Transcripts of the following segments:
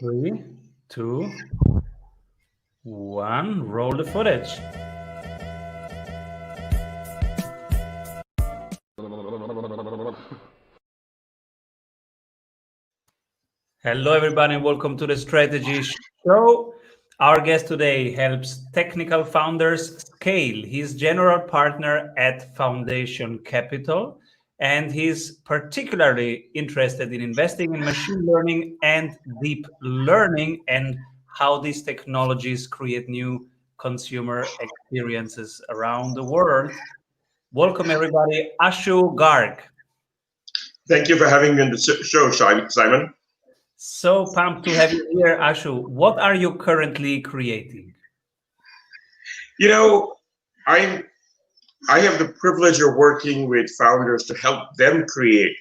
3, 2, 1. Roll the footage. Hello, everybody, and welcome to the Strategy Show. Our guest today helps technical founders scale. He's general partner at Foundation Capital, and he's particularly interested in investing in machine learning and deep learning and how these technologies create new consumer experiences around the world. Welcome, everybody. Ashu, Garg. Thank you for having me on the show, Simon. So pumped to have you here, Ashu. What are you currently creating? You know, I have the privilege of working with founders to help them create,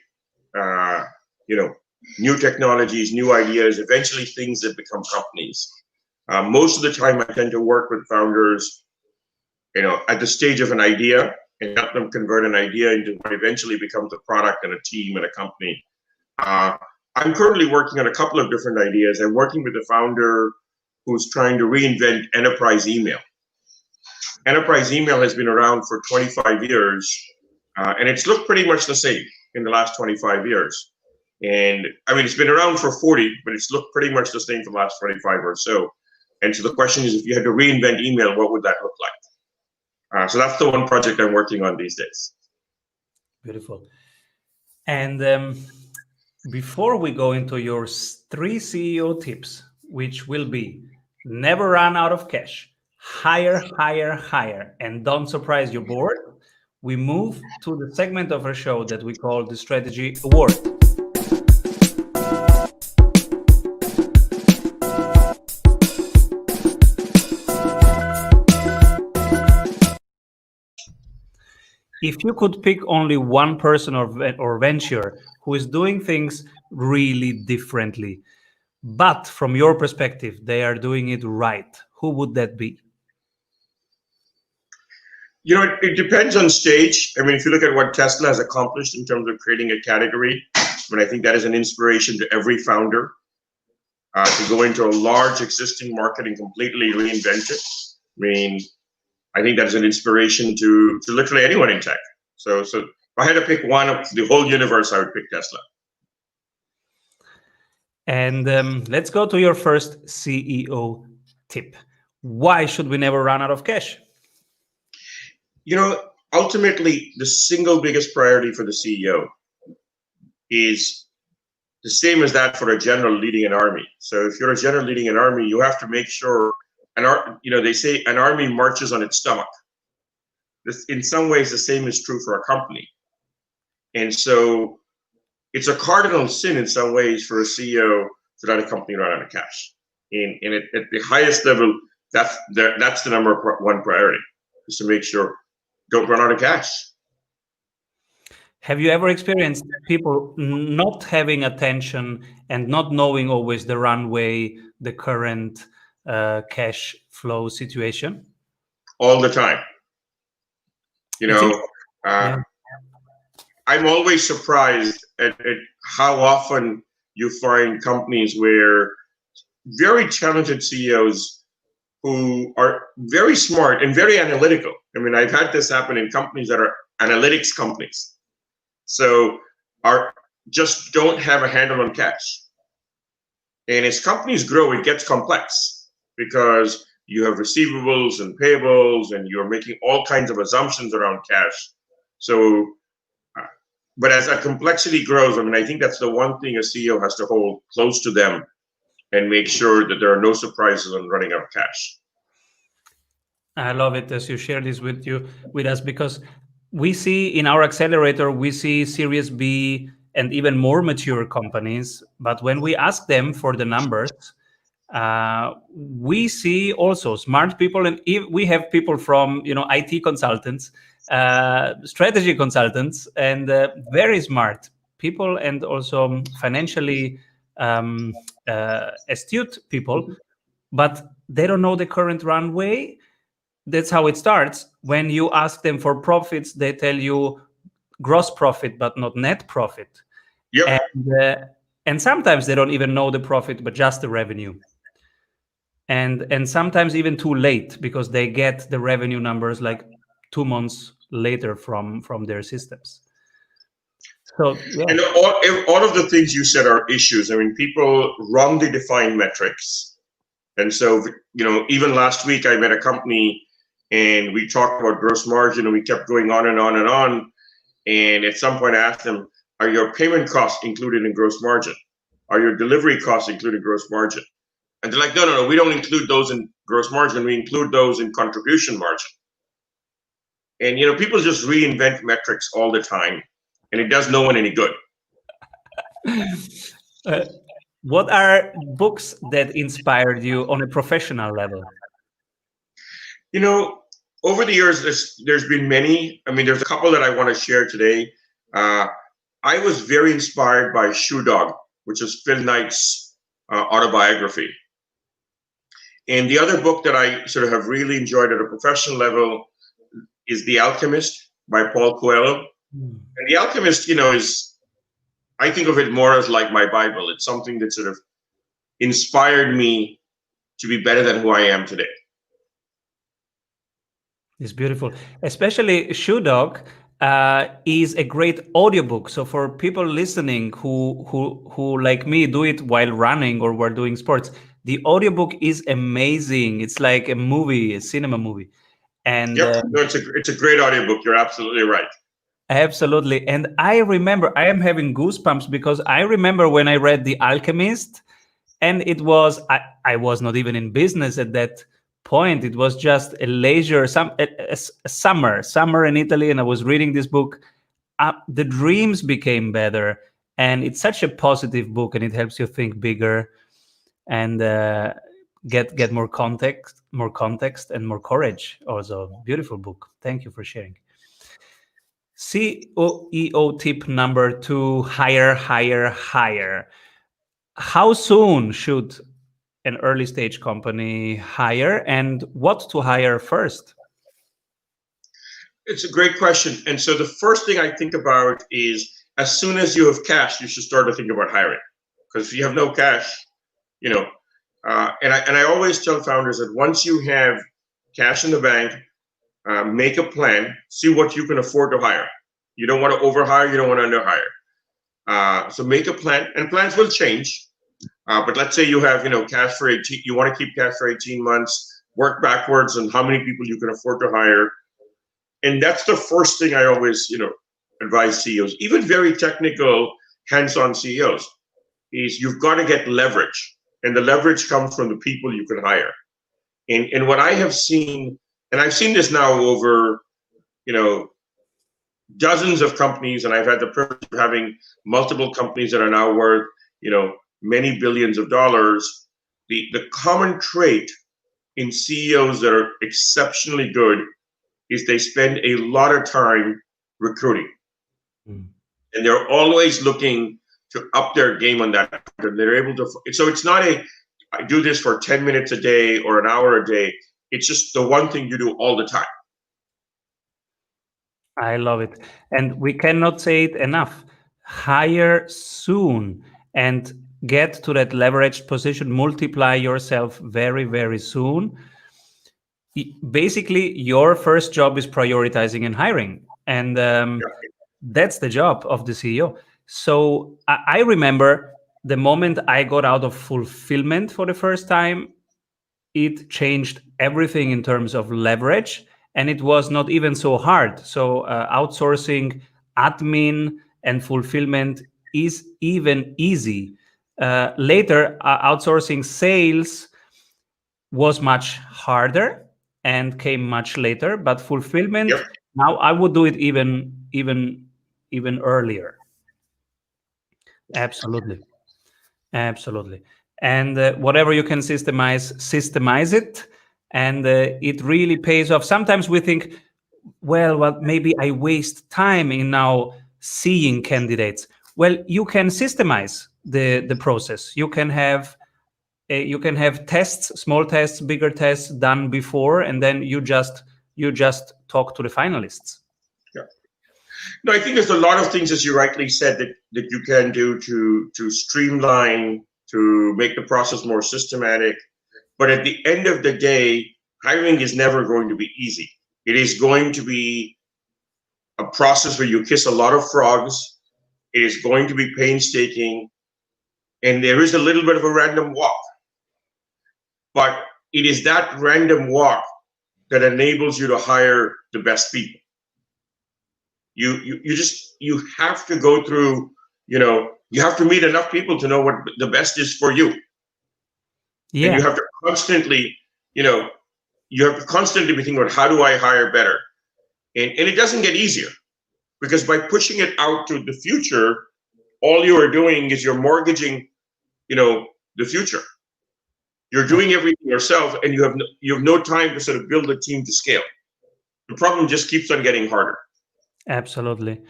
new technologies, new ideas, eventually things that become companies. Most of the time, I tend to work with founders, at the stage of an idea and help them convert an idea into what eventually becomes a product and a team and a company. I'm currently working on a couple of different ideas. I'm working with a founder who's trying to reinvent enterprise email. Enterprise email has been around for 25 years, and it's looked pretty much the same in the last 25 years. And I mean, it's been around for 40, but it's looked pretty much the same for the last 25 or so. And so the question is, if you had to reinvent email, what would that look like? So that's the one project I'm working on these days. Beautiful. And before we go into your 3 CEO tips, which will be never run out of cash, hire, and don't surprise your board, we move to the segment of our show that we call the Strategy Award. If you could pick only one person or venture who is doing things really differently, but from your perspective, they are doing it right, who would that be? It depends on stage. I mean, if you look at what Tesla has accomplished in terms of creating a category, I think that is an inspiration to every founder to go into a large existing market and completely reinvent it. I think that is an inspiration to literally anyone in tech. So if I had to pick one of the whole universe, I would pick Tesla. And let's go to your first CEO tip. Why should we never run out of cash? Ultimately, the single biggest priority for the CEO is the same as that for a general leading an army. So if you're a general leading an army, you have to make sure, they say an army marches on its stomach. This, in some ways, the same is true for a company. And so it's a cardinal sin in some ways for a CEO to let a company run out of cash. And at the highest level, that's the number one priority, is to make sure don't run out of cash. Have you ever experienced people not having attention and not knowing always the runway, the current cash flow situation? All the time. I'm always surprised at how often you find companies where very talented CEOs who are very smart and very analytical. I mean, I've had this happen in companies that are analytics companies. So just don't have a handle on cash. And as companies grow, it gets complex because you have receivables and payables, and you're making all kinds of assumptions around cash. So, but as that complexity grows, I think that's the one thing a CEO has to hold close to them and make sure that there are no surprises on running out of cash. I love it as you share this with us, because we see in our accelerator, we see Series B and even more mature companies. But when we ask them for the numbers, we see also smart people, and we have people from IT consultants, strategy consultants, and very smart people, and also financially astute people, but they don't know the current runway. That's how it starts. When you ask them for profits, they tell you gross profit, but not net profit. Yep. And sometimes they don't even know the profit, but just the revenue. And sometimes even too late, because they get the revenue numbers like 2 months later from their systems. So yeah. And all of the things you said are issues. I mean, people wrongly define metrics. And so, even last week I met a company and we talked about gross margin, and we kept going on and on and on. And at some point I asked them, are your payment costs included in gross margin? Are your delivery costs included in gross margin? And they're like, no, we don't include those in gross margin. We include those in contribution margin. And, people just reinvent metrics all the time, and it does no one any good. What are books that inspired you on a professional level? Over the years, there's been many. I mean, there's a couple that I want to share today. I was very inspired by Shoe Dog, which is Phil Knight's autobiography. And the other book that I sort of have really enjoyed at a professional level is The Alchemist by Paul Coelho. And The Alchemist, I think of it more as like my Bible. It's something that sort of inspired me to be better than who I am today. It's beautiful. Especially Shoe Dog is a great audiobook. So for people listening who like me do it while running or while doing sports, the audiobook is amazing. It's like a movie, a cinema movie. And it's a great audiobook. You're absolutely right. Absolutely. And I remember, I am having goosebumps because I remember when I read The Alchemist, and it was, I was not even in business at that point. It was just a leisure, a summer in Italy, and I was reading this book. The dreams became better, and it's such a positive book, and it helps you think bigger and get more context, and more courage. Also, beautiful book. Thank you for sharing. CEO tip number 2: hire, hire, hire. How soon should an early stage company hire, and what to hire first? It's a great question. And so the first thing I think about is, as soon as you have cash, you should start to think about hiring. Because if you have no cash, and I always tell founders that once you have cash in the bank, make a plan, see what you can afford to hire. You don't want to overhire, you don't want to underhire. So make a plan, and plans will change. But let's say you have, cash for 18, you want to keep cash for 18 months, work backwards on how many people you can afford to hire. And that's the first thing I always, advise CEOs, even very technical, hands-on CEOs, is you've got to get leverage. And the leverage comes from the people you can hire. And what I have seen, and I've seen this now over, dozens of companies, and I've had the privilege of having multiple companies that are now worth, many billions of dollars. The common trait in CEOs that are exceptionally good is they spend a lot of time recruiting. And they're always looking to up their game on that. And they're able to, so it's not I do this for 10 minutes a day or an hour a day. It's just the one thing you do all the time. I love it. And we cannot say it enough. Hire soon and get to that leveraged position. Multiply yourself very, very soon. Basically, your first job is prioritizing and hiring. And that's the job of the CEO. So I remember the moment I got out of fulfillment for the first time, it changed everything in terms of leverage. And it was not even so hard. So outsourcing admin and fulfillment is even easy. Later, outsourcing sales was much harder and came much later. But fulfillment, now I would do it even earlier. Absolutely. And whatever you can systemize it. And it really pays off. Sometimes we think, well, maybe I waste time in now seeing candidates. Well, you can systemize the process. You can have tests, small tests, bigger tests done before, and then you just talk to the finalists. Yeah. No, I think there's a lot of things, as you rightly said, that you can do to streamline, to make the process more systematic. But at the end of the day, hiring is never going to be easy. It is going to be a process where you kiss a lot of frogs. It is going to be painstaking, and there is a little bit of a random walk. But it is that random walk that enables you to hire the best people. You have to go through, you have to meet enough people to know what the best is for you. Yeah. And you have to constantly, you have to constantly be thinking about, how do I hire better? And it doesn't get easier, because by pushing it out to the future, all you are doing is you're mortgaging, the future. You're doing everything yourself, and you have no time to sort of build a team to scale. The problem just keeps on getting harder. Absolutely.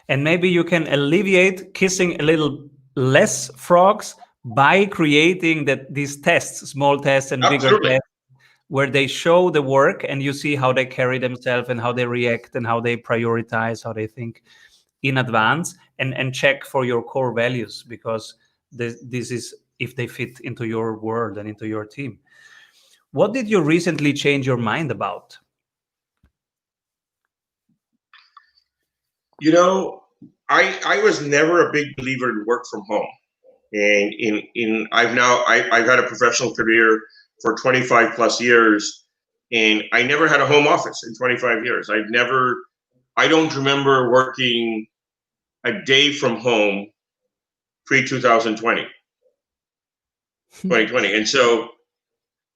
And maybe you can alleviate kissing a little less frogs by creating these tests, small tests and bigger tests, where they show the work and you see how they carry themselves and how they react and how they prioritize, how they think in advance, and check for your core values, because this is if they fit into your world and into your team. What did you recently change your mind about? I was never a big believer in work from home. And I've had a professional career for 25 plus years, and I never had a home office in 25 years. I don't remember working a day from home pre 2020. And so,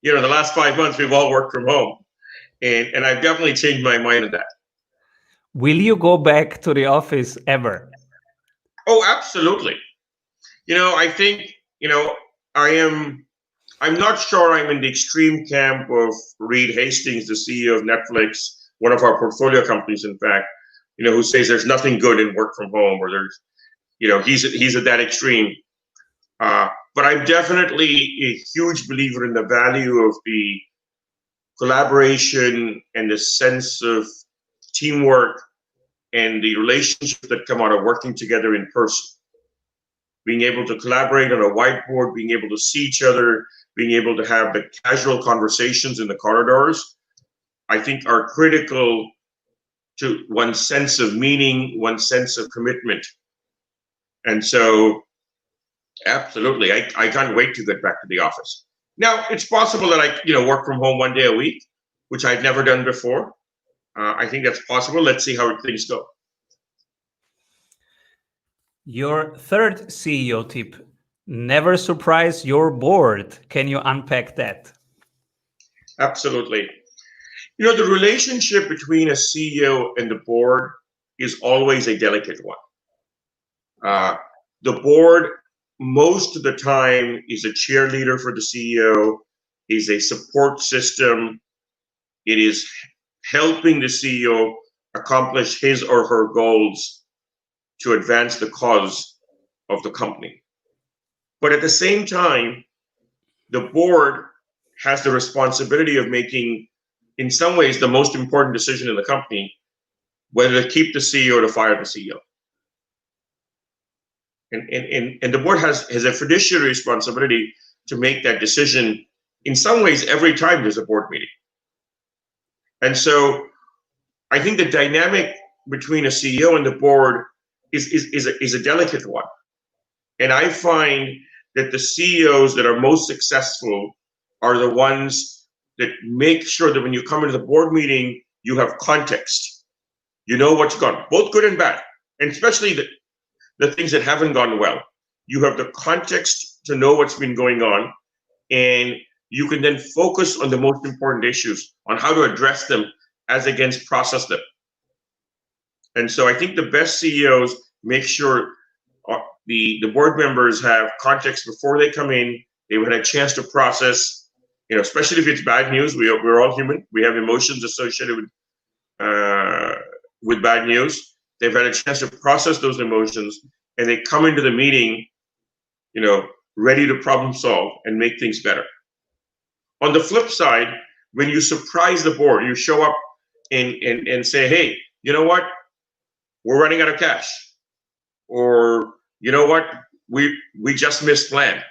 the last 5 months we've all worked from home, and I've definitely changed my mind on that. Will you go back to the office ever? Oh, absolutely. I think, I'm not sure I'm in the extreme camp of Reed Hastings, the CEO of Netflix, one of our portfolio companies, in fact, who says there's nothing good in work from home, or there's, he's at that extreme. But I'm definitely a huge believer in the value of the collaboration and the sense of teamwork and the relationships that come out of working together in person. Being able to collaborate on a whiteboard, being able to see each other, being able to have the casual conversations in the corridors, I think are critical to one's sense of meaning, one's sense of commitment. And so, absolutely, I can't wait to get back to the office. Now, it's possible that I, work from home 1 day a week, which I'd never done before. I think that's possible. Let's see how things go. Your third CEO tip: never surprise your board. Can you unpack that? Absolutely. The relationship between a CEO and the board is always a delicate one. The board, most of the time, is a cheerleader for the CEO, is a support system. It is helping the CEO accomplish his or her goals to advance the cause of the company. But at the same time, the board has the responsibility of making, in some ways, the most important decision in the company, whether to keep the CEO or to fire the CEO. And the board has a fiduciary responsibility to make that decision, in some ways, every time there's a board meeting. And so I think the dynamic between a CEO and the board is a delicate one. And I find that the CEOs that are most successful are the ones that make sure that when you come into the board meeting, you have context. You know what's gone, both good and bad, and especially the things that haven't gone well. You have the context to know what's been going on, and you can then focus on the most important issues, on how to address them as against process them. And so I think the best CEOs make sure the board members have context before they come in. They've had a chance to process, especially if it's bad news. We're all human. We have emotions associated with bad news. They've had a chance to process those emotions, and they come into the meeting, ready to problem solve and make things better. On the flip side, when you surprise the board, you show up and say, hey, you know what? we're running out of cash, or you know what, we just missed plan,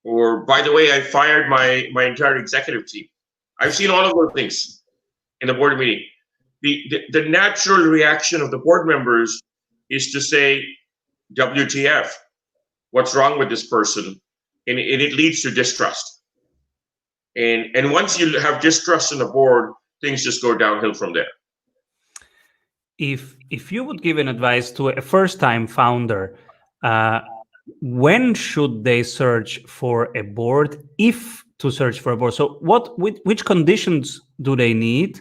or by the way, I fired my entire executive team. I've seen all of those things in the board meeting. The natural reaction of the board members is to say, WTF, what's wrong with this person? And it leads to distrust. And once you have distrust in the board, things just go downhill from there. If you would give an advice to a first-time founder, when should they search for a board, if to search for a board? So which conditions do they need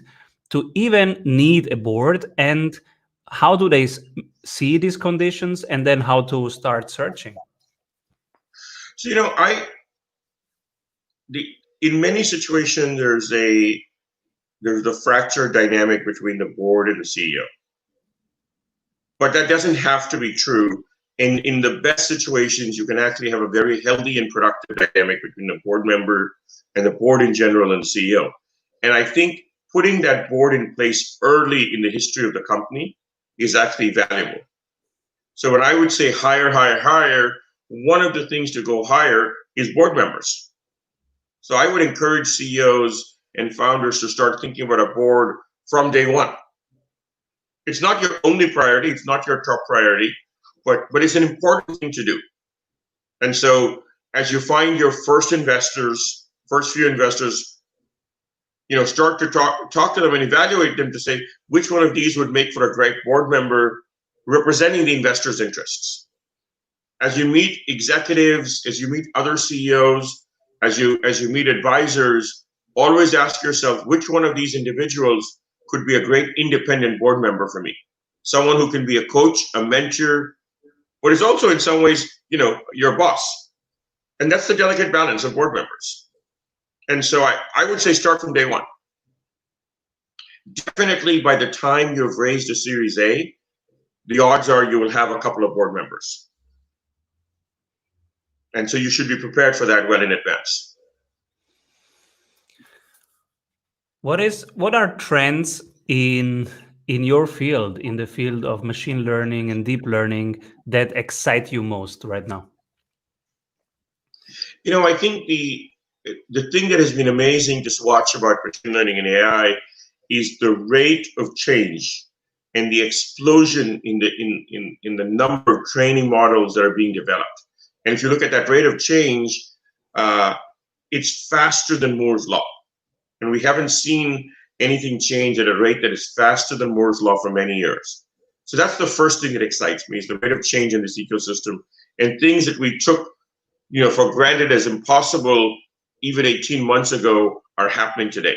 to even need a board, and how do they see these conditions, and then how to start searching? So, in many situations, there's the fracture dynamic between the board and the CEO. But that doesn't have to be true. In the best situations, you can actually have a very healthy and productive dynamic between the board member and the board in general and the CEO. And I think putting that board in place early in the history of the company is actually valuable. So when I would say hire, one of the things to go hire is board members. So I would encourage CEOs and founders to start thinking about a board from day one. It's not your only priority, it's not your top priority, but it's an important thing to do. And so as you find your first few investors, start to talk to them and evaluate them to say which one of these would make for a great board member representing the investors' interests. As you meet executives, as you meet other CEOs, as you meet advisors, always ask yourself which one of these individuals could be a great independent board member for me. Someone who can be a coach, a mentor, but is also in some ways, your boss. And that's the delicate balance of board members. And so I would say start from day one. Definitely by the time you've raised a Series A, the odds are you will have a couple of board members. And so you should be prepared for that well in advance. What are trends in your field, in the field of machine learning and deep learning, that excite you most right now? I think the thing that has been amazing to watch about machine learning and AI is the rate of change and the explosion in the number of training models that are being developed. And if you look at that rate of change, it's faster than Moore's law. And we haven't seen anything change at a rate that is faster than Moore's law for many years. So that's the first thing that excites me, is the rate of change in this ecosystem, and things that we took for granted as impossible even 18 months ago are happening today.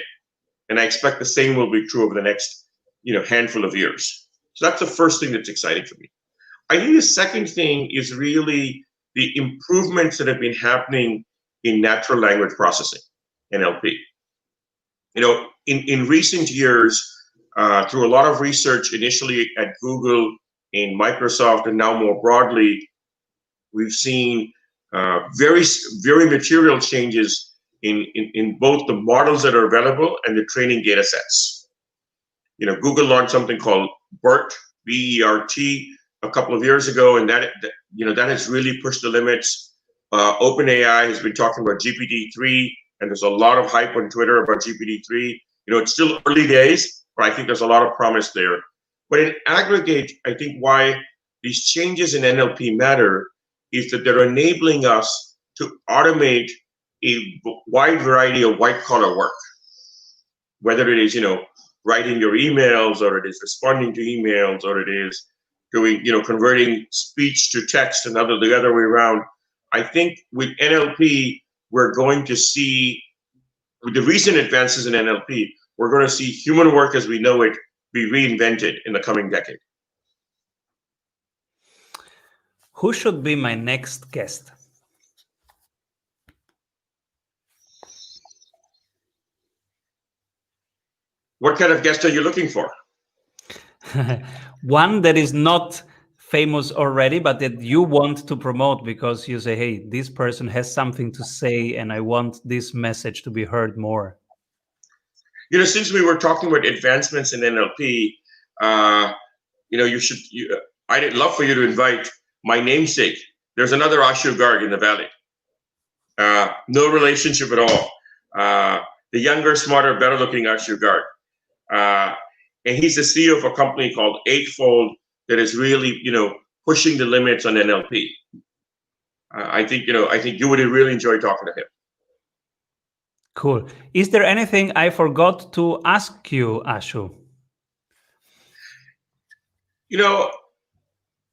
And I expect the same will be true over the next handful of years. So that's the first thing that's exciting for me. I think the second thing is really the improvements that have been happening in natural language processing, NLP. In recent years, through a lot of research, initially at Google, in Microsoft, and now more broadly, we've seen very, very material changes in both the models that are available and the training data sets. Google launched something called BERT, B-E-R-T, a couple of years ago, and that has really pushed the limits. OpenAI has been talking about GPT-3, and there's a lot of hype on Twitter about GPT-3. It's still early days, but I think there's a lot of promise there. But in aggregate, I think why these changes in NLP matter is that they're enabling us to automate a wide variety of white-collar work, whether it is, writing your emails, or it is responding to emails, or it is doing, converting speech to text, and the other way around. I think with NLP, we're going to see, with the recent advances in NLP, we're going to see human work as we know it be reinvented in the coming decade. Who should be my next guest? What kind of guest are you looking for? One that is not famous already, but that you want to promote because you say, hey, this person has something to say and I want this message to be heard more. Since we were talking about advancements in NLP, I'd love for you to invite my namesake. There's another Ashu Garg in the valley. No relationship at all. The younger, smarter, better-looking Ashu Garg. And he's the CEO of a company called Eightfold that is really, pushing the limits on NLP. I think you would really enjoy talking to him. Cool. Is there anything I forgot to ask you, Ashu?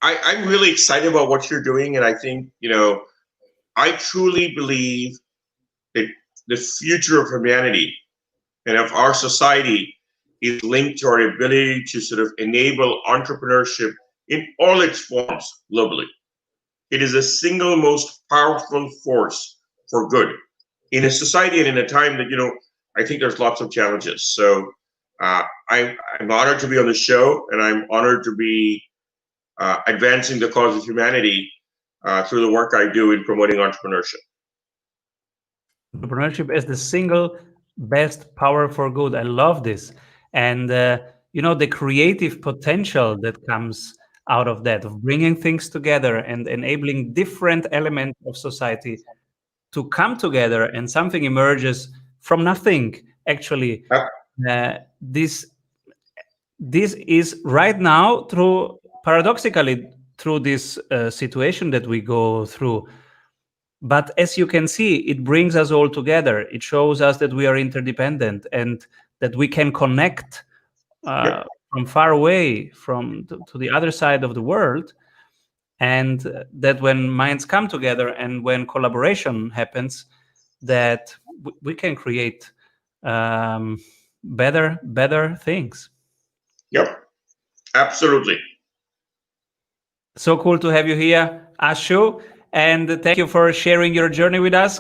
I'm really excited about what you're doing, and I think, I truly believe that the future of humanity and of our society is linked to our ability to sort of enable entrepreneurship in all its forms globally. It is the single most powerful force for good in a society and in a time that, I think there's lots of challenges. So I'm honored to be on the show, and I'm honored to be advancing the cause of humanity through the work I do in promoting entrepreneurship. Entrepreneurship is the single best power for good. I love this. And, the creative potential that comes out of that, of bringing things together and enabling different elements of society to come together, and something emerges from nothing. Actually, this is right now paradoxically through this situation that we go through. But as you can see, it brings us all together. It shows us that we are interdependent and that we can connect from far away to the other side of the world. And that when minds come together and when collaboration happens, that we can create better things. Yep, absolutely. So cool to have you here, Ashu. And thank you for sharing your journey with us.